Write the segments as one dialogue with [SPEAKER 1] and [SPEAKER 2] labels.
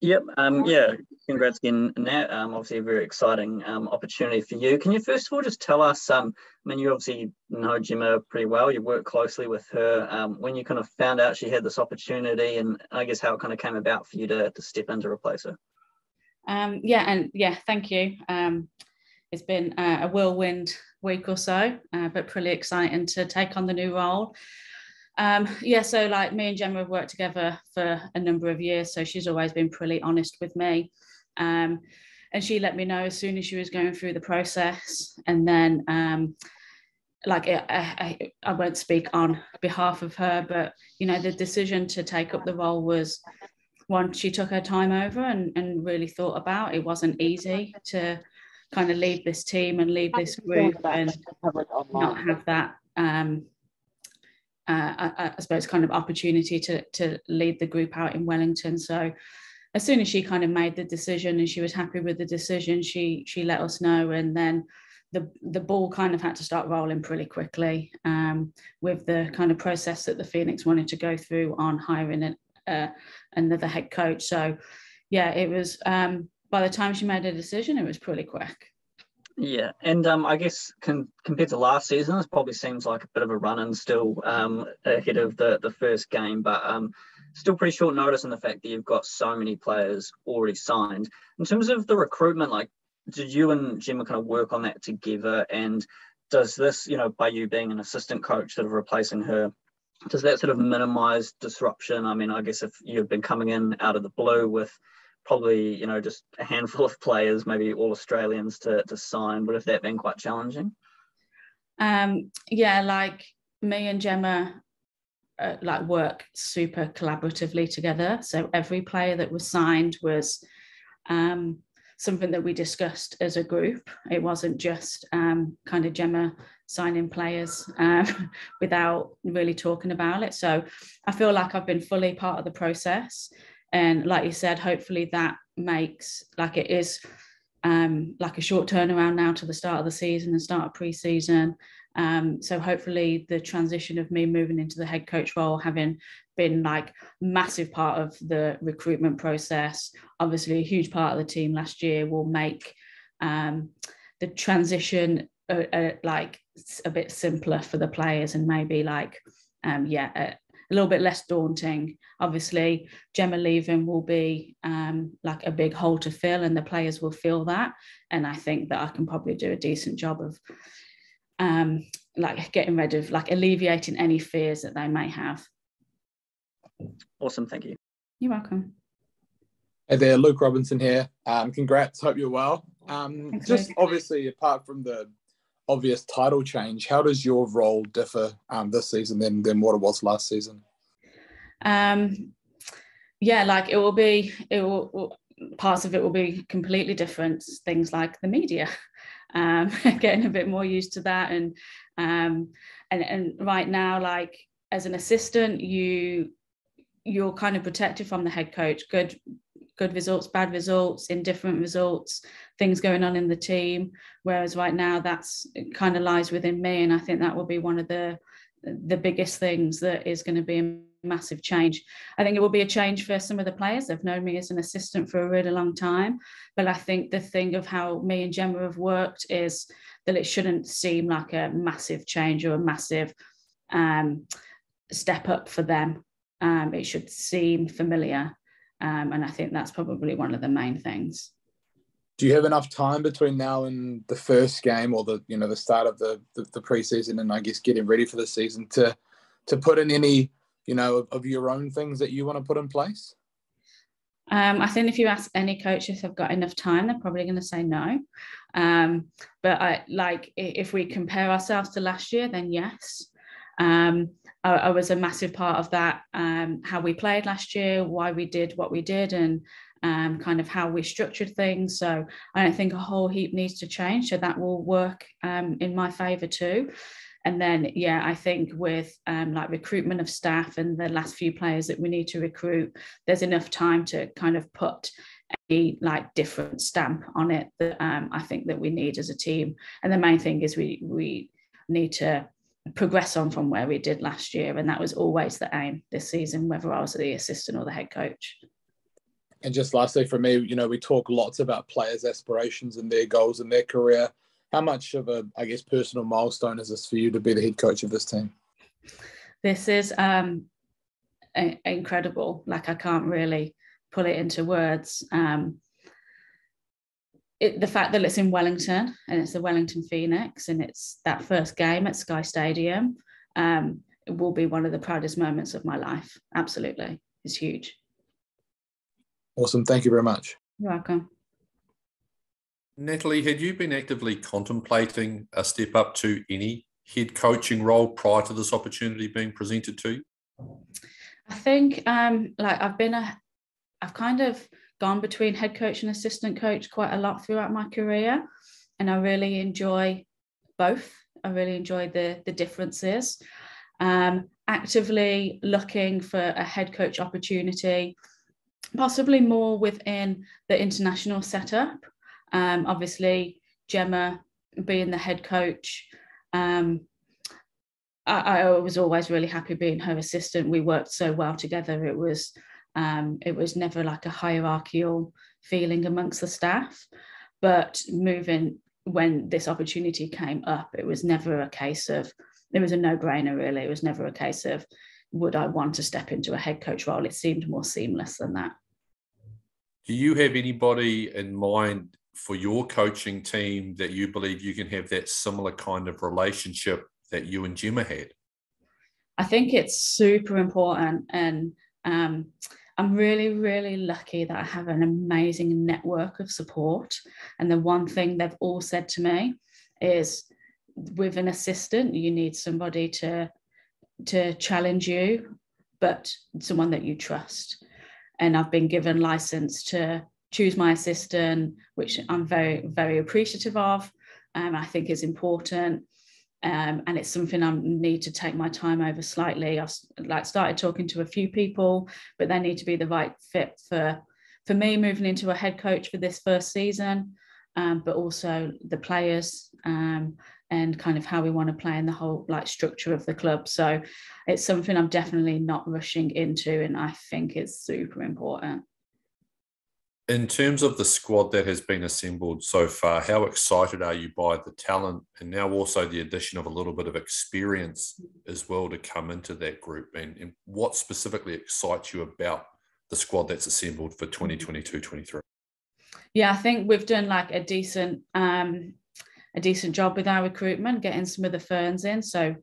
[SPEAKER 1] Yep. Yeah. Congrats again, Nat. Obviously a very exciting opportunity for you. Can you first of all just tell us? I mean, you obviously know Gemma pretty well. You work closely with her. When you kind of found out she had this opportunity, and I guess how it kind of came about for you to step in to replace her.
[SPEAKER 2] Thank you. It's been a whirlwind week or so, but pretty exciting to take on the new role. So like me and Gemma have worked together for a number of years, so she's always been pretty honest with me, and she let me know as soon as she was going through the process. And then I won't speak on behalf of her, but the decision to take up the role was one she took her time over and really thought about. It wasn't easy to kind of leave this team and leave this group and not have that I suppose kind of opportunity to lead the group out in Wellington. So as soon as she kind of made the decision and she was happy with the decision, she let us know, and then the ball kind of had to start rolling pretty quickly with the kind of process that the Phoenix wanted to go through on hiring another head coach. So yeah, it was by the time she made a decision, it was pretty quick.
[SPEAKER 1] Yeah, and I guess compared to last season, this probably seems like a bit of a run-in still ahead of the first game, but still pretty short notice in the fact that you've got so many players already signed. In terms of the recruitment, like, did you and Gemma kind of work on that together? And does this, by you being an assistant coach sort of replacing her, does that sort of minimise disruption? I mean, I guess if you've been coming in out of the blue with probably, just a handful of players, maybe all Australians to sign, would have that been quite challenging?
[SPEAKER 2] Like me and Gemma work super collaboratively together. So every player that was signed was something that we discussed as a group. It wasn't just kind of Gemma signing players without really talking about it. So I feel like I've been fully part of the process. And like you said, hopefully that makes, like, it is like a short turnaround now to the start of the season and start of pre-season. So hopefully the transition of me moving into the head coach role, having been like massive part of the recruitment process, obviously a huge part of the team last year, will make the transition like a bit simpler for the players, and maybe a little bit less daunting. Obviously, Gemma leaving will be like a big hole to fill, and the players will feel that. And I think that I can probably do a decent job of getting rid of, alleviating any fears that they may have.
[SPEAKER 1] Awesome, thank you.
[SPEAKER 2] You're welcome.
[SPEAKER 3] Hey there, Luke Robinson here. Congrats, hope you're well.
[SPEAKER 2] Thanks,
[SPEAKER 3] just
[SPEAKER 2] Luke.
[SPEAKER 3] Obviously, apart from the obvious title change, how does your role differ this season than what it was last season?
[SPEAKER 2] Parts of it will be completely different. Things like the media, getting a bit more used to that, and right now, like, as an assistant, you're kind of protected from the head coach. Good results, bad results, indifferent results, things going on in the team. Whereas right now, that's kind of lies within me, and I think that will be one of the biggest things that is going to be a massive change. I think it will be a change for some of the players. They've known me as an assistant for a really long time, but I think the thing of how me and Gemma have worked is that it shouldn't seem like a massive change or a massive step up for them. It should seem familiar. And I think that's probably one of the main things.
[SPEAKER 3] Do you have enough time between now and the first game, or the start of the preseason, and I guess getting ready for the season, to put in any of your own things that you want to put in place?
[SPEAKER 2] I think if you ask any coach if they've got enough time, they're probably going to say no. But if we compare ourselves to last year, then yes. I was a massive part of that, how we played last year, why we did what we did, and kind of how we structured things. So I don't think a whole heap needs to change. So that will work in my favour too. And then, I think with recruitment of staff and the last few players that we need to recruit, there's enough time to kind of put a different stamp on it that I think that we need as a team. And the main thing is we need to progress on from where we did last year, and that was always the aim this season, whether I was the assistant or the head coach.
[SPEAKER 3] And just lastly for me, we talk lots about players' aspirations and their goals in their career. How much of a, I guess, personal milestone is this for you to be the head coach of this team?
[SPEAKER 2] This is incredible. Like, I can't really put it into words. The fact that it's in Wellington and it's the Wellington Phoenix and it's that first game at Sky Stadium, it will be one of the proudest moments of my life. Absolutely. It's huge.
[SPEAKER 3] Awesome. Thank you very much.
[SPEAKER 2] You're welcome.
[SPEAKER 4] Natalie, had you been actively contemplating a step up to any head coaching role prior to this opportunity being presented to you?
[SPEAKER 2] I think I've kind of gone between head coach and assistant coach quite a lot throughout my career, and I really enjoy both. I really enjoy the differences. Actively looking for a head coach opportunity, possibly more within the international setup. Obviously, Gemma being the head coach, I was always really happy being her assistant. We worked so well together. It was never like a hierarchical feeling amongst the staff. But when this opportunity came up, it was never a case of, it was a no-brainer really. It was never a case of, would I want to step into a head coach role? It seemed more seamless than that.
[SPEAKER 4] Do you have anybody in mind for your coaching team that you believe you can have that similar kind of relationship that you and Gemma had?
[SPEAKER 2] I think it's super important, and I'm really, really lucky that I have an amazing network of support. And the one thing they've all said to me is, with an assistant, you need somebody to challenge you, but someone that you trust. And I've been given license to choose my assistant, which I'm very, very appreciative of. I think is important. And it's something I need to take my time over slightly. I've started talking to a few people, but they need to be the right fit for me moving into a head coach for this first season, but also the players and kind of how we want to play in the whole structure of the club. So it's something I'm definitely not rushing into, and I think it's super important.
[SPEAKER 4] In terms of the squad that has been assembled so far, how excited are you by the talent and now also the addition of a little bit of experience as well to come into that group? And what specifically excites you about the squad that's assembled for 2022-23?
[SPEAKER 2] Yeah, I think we've done a decent job with our recruitment, getting some of the ferns in. So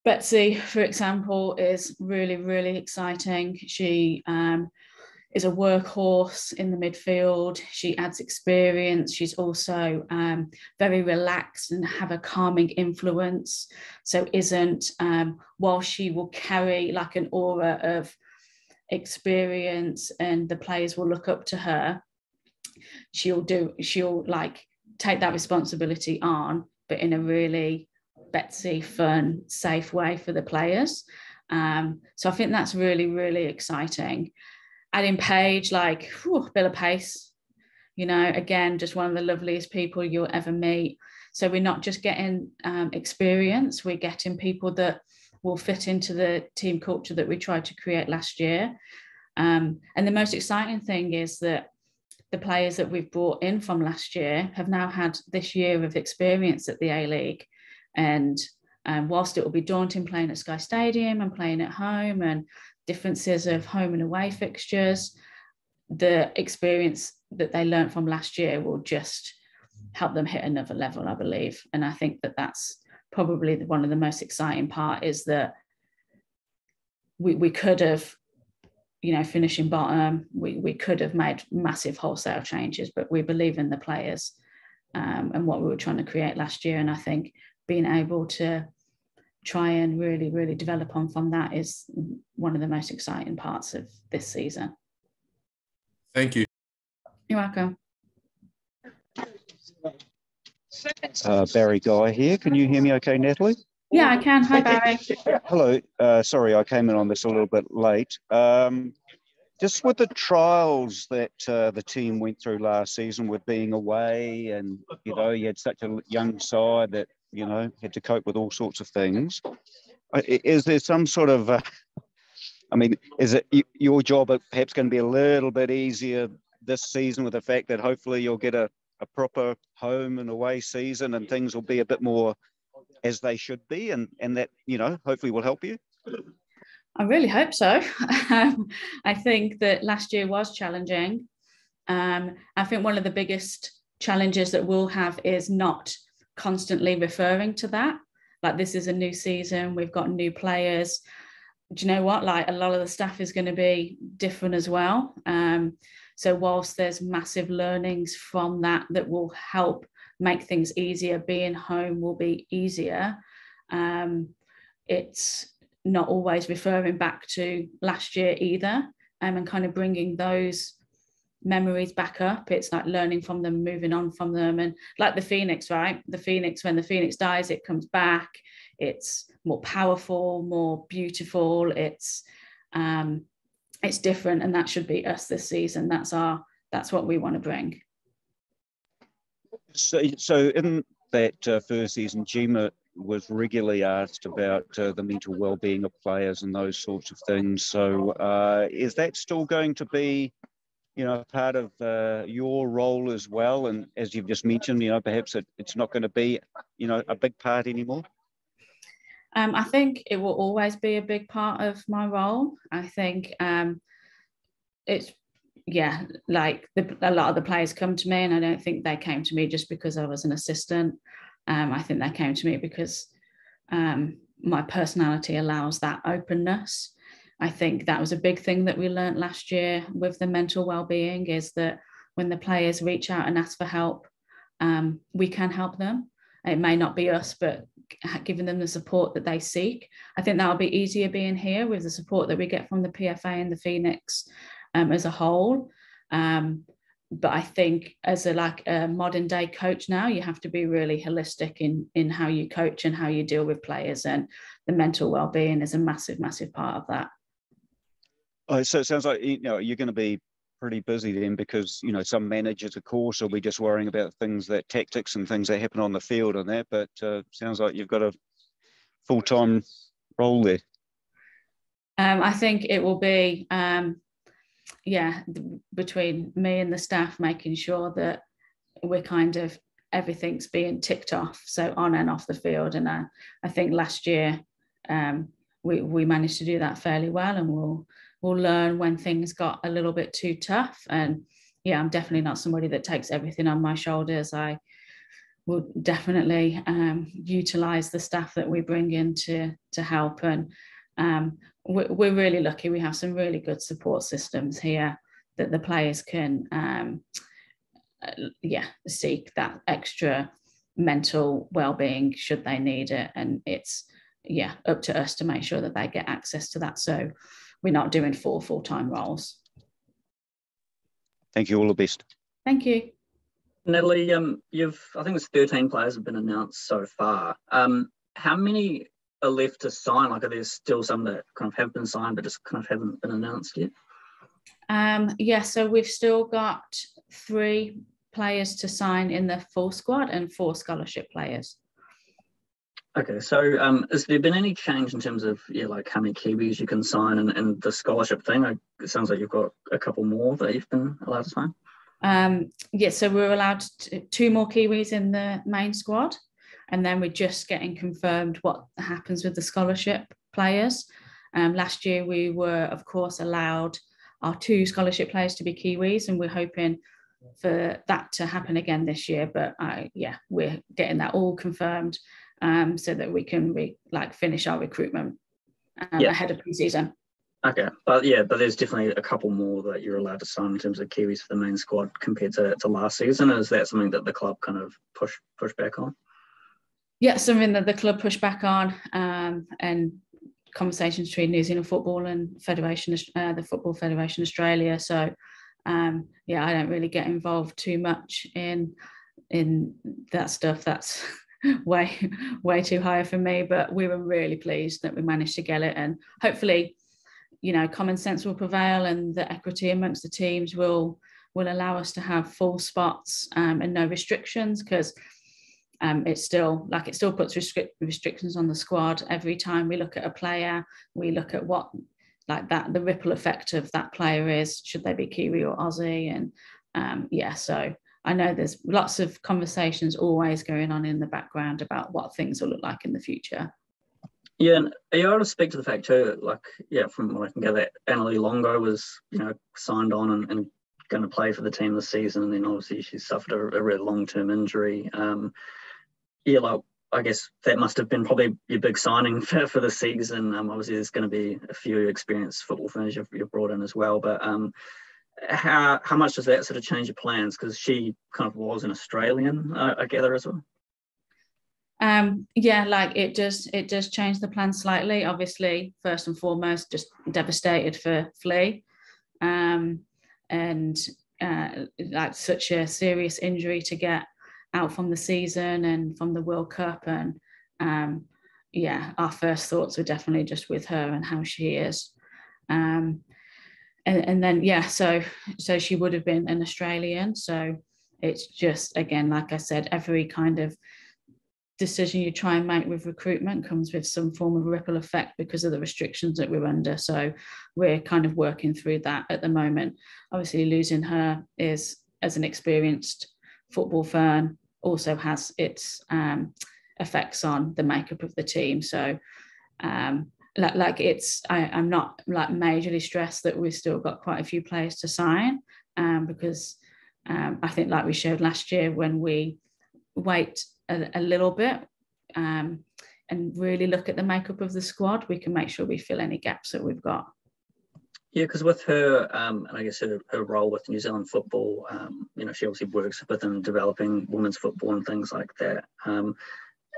[SPEAKER 2] Betsy, for example, is really, really exciting. She is a workhorse in the midfield. She adds experience. She's also very relaxed and have a calming influence. So while she will carry an aura of experience and the players will look up to her, she'll take that responsibility on, but in a really Betsy, fun, safe way for the players. So I think that's really, really exciting. Adding Paige, bill of pace, again, just one of the loveliest people you'll ever meet. So we're not just getting experience, we're getting people that will fit into the team culture that we tried to create last year. And the most exciting thing is that the players that we've brought in from last year have now had this year of experience at the ALeague. And whilst it will be daunting playing at Sky Stadium and playing at home and differences of home and away fixtures, the experience that they learned from last year will just help them hit another level, I believe. And I think that that's probably one of the most exciting part, is that we could have, finishing bottom, we could have made massive wholesale changes, but we believe in the players and what we were trying to create last year. And I think being able to try and really, really develop on from that is one of the most exciting parts of this season.
[SPEAKER 4] Thank you.
[SPEAKER 2] You're welcome.
[SPEAKER 5] Barry Guy here. Can you hear me okay, Natalie?
[SPEAKER 2] Yeah, I can. Hi, Barry.
[SPEAKER 5] Hello. Sorry, I came in on this a little bit late. Just with the trials that the team went through last season with being away and, you had such a young side that, had to cope with all sorts of things. Is there some sort of I mean, is it your job perhaps going to be a little bit easier this season with the fact that hopefully you'll get a proper home and away season and things will be a bit more as they should be, and that, hopefully will help you?
[SPEAKER 2] I really hope so. I think that last year was challenging. I think one of the biggest challenges that we'll have is not constantly referring to that. Like, this is a new season, we've got new players. Do you know what? Like, a lot of the staff is going to be different as well. So whilst there's massive learnings from that will help make things easier, being home will be easier. It's not always referring back to last year either, and kind of bringing those memories back up. It's like learning from them, moving on from them. And like the Phoenix, right? The Phoenix, when the Phoenix dies, it comes back. It's more powerful, more beautiful. It's different, and that should be us this season. That's what we want to bring. So
[SPEAKER 5] in that first season, Gemma was regularly asked about the mental well-being of players and those sorts of things. So is that still going to be, part of your role as well? And as you've just mentioned, perhaps it's not going to be, a big part anymore?
[SPEAKER 2] I think it will always be a big part of my role. I think it's, like a lot of the players come to me, and I don't think they came to me just because I was an assistant. I think they came to me because my personality allows that openness. I think that was a big thing that we learned last year with the mental well-being, is that when the players reach out and ask for help, we can help them. It may not be us, but giving them the support that they seek. I think that'll be easier being here with the support that we get from the PFA and the Phoenix as a whole. But I think as a modern day coach now, you have to be really holistic in how you coach and how you deal with players, and the mental well-being is a massive, massive part of that.
[SPEAKER 5] Oh, so it sounds like, you're going to be pretty busy then, because, some managers, of course, will be just worrying about tactics and things that happen on the field and that, but sounds like you've got a full-time role there.
[SPEAKER 2] I think it will be, between me and the staff, making sure that we're kind of, everything's being ticked off, so on and off the field. And I think last year we managed to do that fairly well, and we'll learn when things got a little bit too tough. And I'm definitely not somebody that takes everything on my shoulders. I will definitely utilize the staff that we bring in to help. And we're really lucky. We have some really good support systems here that the players can seek that extra mental well-being should they need it. And it's up to us to make sure that they get access to that, so we're not doing 4 full-time roles.
[SPEAKER 5] Thank you. All the best.
[SPEAKER 2] Thank you.
[SPEAKER 1] Natalie, I think it's 13 players have been announced so far. How many are left to sign? Like, are there still some that kind of have been signed but just kind of haven't been announced yet? So we've still got 3 players to sign in the full squad and 4 scholarship players. Okay, so has there been any change in terms of like how many Kiwis you can sign and the scholarship thing? It sounds like you've got a couple more that you've been allowed to sign.
[SPEAKER 2] So we're allowed 2 more Kiwis in the main squad, and then we're just getting confirmed what happens with the scholarship players. Last year we were, of course, allowed our 2 scholarship players to be Kiwis, and we're hoping for that to happen again this year. But we're getting that all confirmed, so that we can finish our recruitment ahead of pre-season.
[SPEAKER 1] Okay, but there's definitely a couple more that you're allowed to sign in terms of Kiwis for the main squad compared to last season. Is that something that the club kind of push back on?
[SPEAKER 2] Yeah, something that the club pushed back on, and conversations between New Zealand Football and the Football Federation Australia. So, I don't really get involved too much in that stuff. That's way too high for me. But we were really pleased that we managed to get it, and hopefully, common sense will prevail, and the equity amongst the teams will allow us to have full spots and no restrictions, because it still puts restrictions on the squad. Every time we look at a player, we look at what like that, the ripple effect of that player is, should they be Kiwi or Aussie? And so I know there's lots of conversations always going on in the background about what things will look like in the future.
[SPEAKER 1] Yeah, and are you able to speak to the fact too, like, from what I can gather, Natalie Longo was, signed on and going to play for the team this season, and then obviously she suffered a really long-term injury. I guess that must have been probably your big signing for the season. Obviously, there's going to be a few experienced football fans you've brought in as well, but how much does that sort of change your plans? Because she kind of was an Australian, I gather, as well.
[SPEAKER 2] It does change the plan slightly. Obviously, first and foremost, just devastated for Flea, and such a serious injury to get out from the season and from the World Cup. And our first thoughts were definitely just with her and how she is. So she would have been an Australian. So it's just, again, like I said, every kind of decision you try and make with recruitment comes with some form of ripple effect because of the restrictions that we're under. So we're kind of working through that at the moment. Obviously, losing her is, as an experienced football fan, also has its effects on the makeup of the team. So I'm not majorly stressed that we've still got quite a few players to sign, because I think, like we showed last year, when we wait a little bit and really look at the makeup of the squad, we can make sure we fill any gaps that we've got. Yeah,
[SPEAKER 1] because with her, and I guess her role with New Zealand football, she obviously works with them developing women's football and things like that. I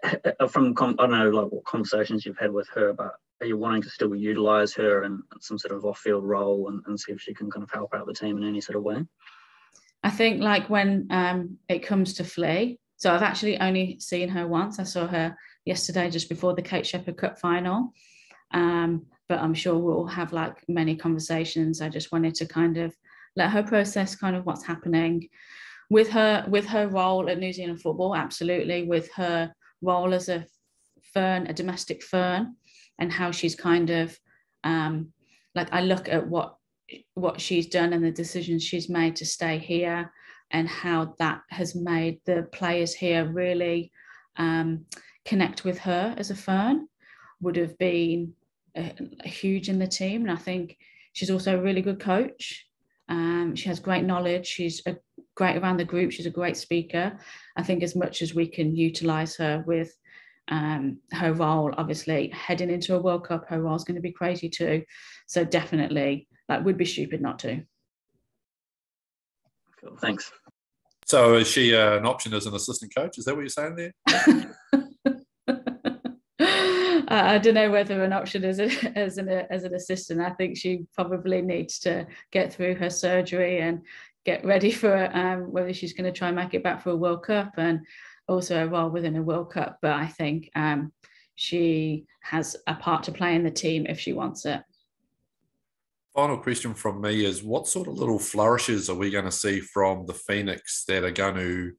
[SPEAKER 1] don't know, like, what conversations you've had with her, but are you wanting to still utilise her in some sort of off-field role and see if she can kind of help out the team in any sort of way?
[SPEAKER 2] I think, like, when it comes to Flea, so I've actually only seen her once. I saw her yesterday just before the Kate Shepherd Cup final. But I'm sure we'll have like many conversations. I just wanted to kind of let her process kind of what's happening with her role at New Zealand football. Absolutely. With her role as a domestic fern, and how she's kind of I look at what she's done and the decisions she's made to stay here, and how that has made the players here really connect with her as a fern, would have been huge in the team. And I think she's also a really good coach. She has great knowledge. She's great around the group. She's a great speaker. I think as much as we can utilise her with her role, obviously heading into a World Cup, her role is going to be crazy too. So definitely, we'd be stupid not to.
[SPEAKER 1] Cool, thanks.
[SPEAKER 4] So is she an option as an assistant coach? Is that what you're saying there?
[SPEAKER 2] I don't know whether an option as an assistant. I think she probably needs to get through her surgery and get ready for whether she's going to try and make it back for a World Cup, and also a role within a World Cup. But I think she has a part to play in the team if she wants it.
[SPEAKER 4] Final question from me is, what sort of little flourishes are we going to see from the Phoenix that are going to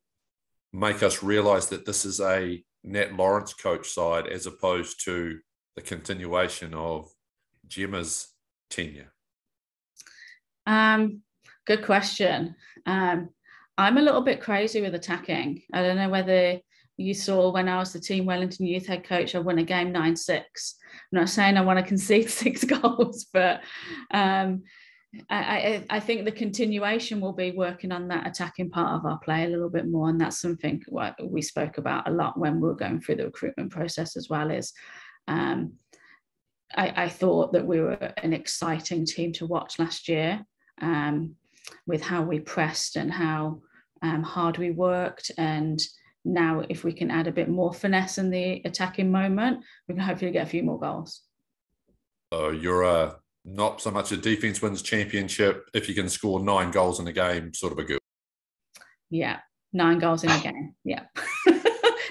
[SPEAKER 4] make us realise that this is a Nat Lawrence coach side as opposed to the continuation of Gemma's tenure?
[SPEAKER 2] Good question. I'm a little bit crazy with attacking. I don't know whether you saw when I was the Team Wellington youth head coach, I won a game 9-6. I'm not saying I want to concede 6 goals, but I think the continuation will be working on that attacking part of our play a little bit more. And that's something we spoke about a lot when we were going through the recruitment process as well. Is I thought that we were an exciting team to watch last year, with how we pressed and how hard we worked. And now if we can add a bit more finesse in the attacking moment, we can hopefully get a few more goals.
[SPEAKER 4] So you're not so much a defense wins championship if you can score 9 goals in a game sort of a girl.
[SPEAKER 2] Yeah, 9 goals in a game. Yeah.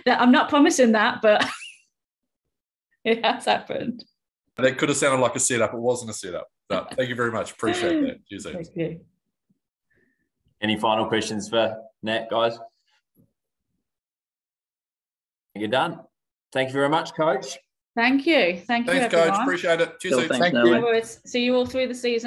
[SPEAKER 2] I'm not promising that, but it has happened.
[SPEAKER 4] That could have sounded like a setup. It wasn't a setup. But thank you very much. Appreciate that. Cheers.
[SPEAKER 2] Thank you.
[SPEAKER 6] Any final questions for Nat, guys? You're done. Thank you very much, Coach.
[SPEAKER 2] Thank you. Thank you,
[SPEAKER 4] Thanks,
[SPEAKER 2] everyone.
[SPEAKER 4] Coach. Appreciate it. Cheers.
[SPEAKER 1] Cool,
[SPEAKER 4] Heaps.
[SPEAKER 1] thanks,
[SPEAKER 3] Thank you.
[SPEAKER 1] Natalie.
[SPEAKER 2] No worries. See you all through the season.